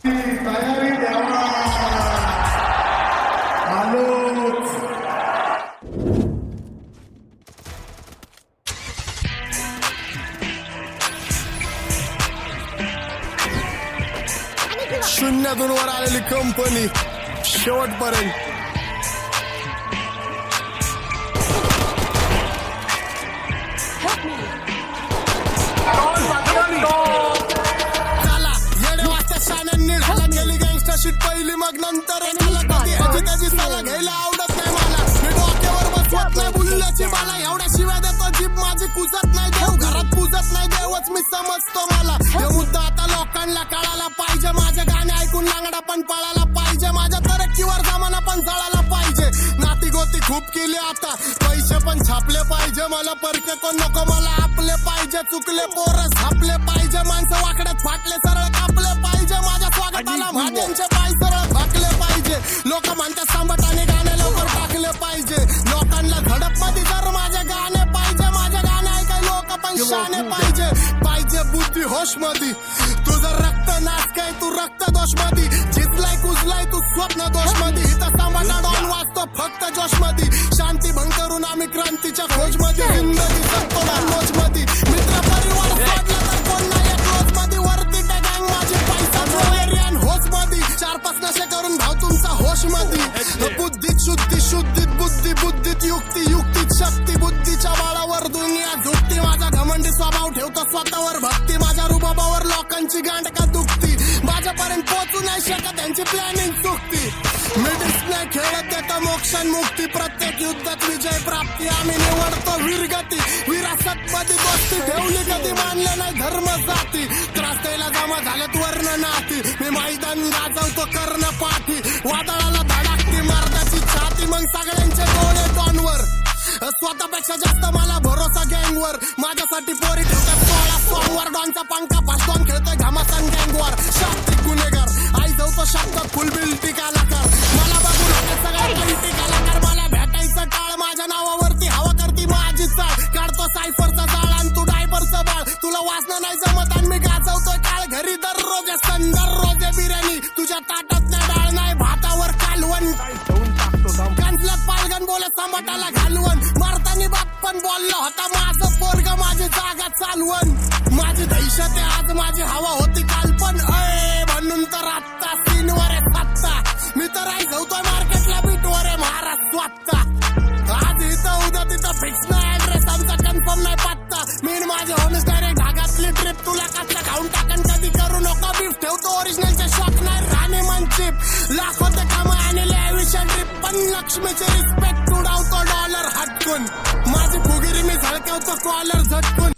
तयारी द्यावा आलोच. शून्यातून वर आलेली कंपनी शेवटपर्यंत. चला येडे वाजता शाण्यांनी ढाला गेली गँगस्टरशीट पहिली मग नंतर त्याची सला घ्यायला आवडत नाही मला. मी डोक्यावर बसवत नाही बुल्ल्याची मला. एवढ्या शिव्या देतो जीभ माझी कुजत नाही. देव घरात पूजत नाही देवच मी समजतो मला. हे मुद्दा आता लोकांना कळायला पाहिजे. माझे गाणे ऐकून लांगडा पण पळायला पाहिजे. माझ्या तरक्कीवर जमाना पण जळायला पाहिजे. नाती गोती खूप केली आता पैसे पण छापले पाहिजे. मला परके कोण नको मला आपले पाहिजे. चुकले पोरं झापले पाहिजे. माणसं वाकड्यात फाटले सरळ कापले पाहिजे. माझ्या स्वागताला भाज्यांचे पाय सरळ भाकले पाहिजे. लोक म्हणतात सांबटाने गाणे लवकर टाकले पाहिजे. लोकांना झडप मध्ये जर माझे गाणे पाहिजे. माझे गाणे ऐकाय लोक पण शाने पाहिजे. पाहिजे बुद्धी होश मध्ये. तुझं रक्त नाच काय तू रक्त दोष मध्ये. झिजलाय कुजलाय तू स्वप्न दोष मध्ये. इथं सांबटा डॉन वाचतो फक्त जोश मध्ये. शांती भंग करून आम्ही क्रांतीच्या खोज मध्ये. जिंदगी जगतो नॉनव्हेज मध्ये. मित्र परिवार सोडला तर कोण नाही एक रोज मध्ये. वरती गँग माझी पैसा एरियन होश मध्ये. 4-5 नशे करून भाव तुमचा होश मध्ये. बुद्धीत शुद्धी शुद्धीत बुद्धी बुद्धीत युक्ती युक्तीत शक्ती. बुद्धीच्या बाळावर दुनिया झुकती. माझा घमंडी स्वभाव ठेवतो स्वतःवर भक्ती. माझ्या रुबाबावर लोकांची गांड का दुखती. माझ्यापर्यंत पोहोचू नाही शकत त्यांची प्लॅनिंग चुकती. मी नाही खेळत देतो मोक्षण मुक्ती. प्रत्येक युद्धात विजय प्राप्ती. आम्ही निवडतो वीरगती. विरासत मध्ये दोस्ती ठेवली कधी मानले नाही धर्म जाती. त्रास द्यायला जमा झाल्यात वर्ण नाती. मी मैदान गाजवतो कर्ण पाठी. वादळाला धडाकती मर्दाची छाती. मग सगळ्यांचे डोळे डॉनवर. स्वतःपेक्षा जास्त मला भरोसा गँगवर. माझ्यासाठी पोरी ठेवतात 16 सॉंगवर. डॉनचा पंखा भाषण खेळतोय घमासान गँगवर. शाब्दिक गुन्हेगार आई जाऊतो शब्दात फुल बिल्टी कलाकार. मला बघून होते सगळे बिल्टी कलाकार. मला भेटायचं टाळ. माझ्या नावावरती हवा करती माझी चाळ. काढतो सायफरचा जाळ आणि तू डायबरचं बाळ. तुला वाचणं नाही जमत आणि मी गाजवतोय काळ. घरी दररोज दररोज बिर्याणी. तुझ्या ताटात नाही डाळ नाही भातावर कालवण. कांचल्यात पालगण बोले सांबटाला घालवण. मारतानी बाप पण बोललो होता माझं पोरग माझी जागा चालवण. माझी दहशत आहे आज माझी हवा होती काल पण. म्हणून तर आत्ता सीनवर आहे सत्ता. मी तर आई जाऊतोय मार्केटला बीटवर आहे महाराज स्वतः. आज इथं उद्या तिथं फिक्स नाही ऍड्रेस आमचा कन्फर्म नाही पत्ता. मी माझे होणीस डायरेक्ट ढागातली ट्रिप. तुला कसला खाऊन टाकन कधी करू नको बीफ. ठेवतो ओरिजिनलचे शॉक नाही राणे मनचिप. लाखो ते काम आणले विषय ट्रिप. पण लक्ष्मीचे रिस्पेक्ट उडावतो डॉलर हटकून. माझी फुगिरी मी झळकवतो कॉलर झटकून.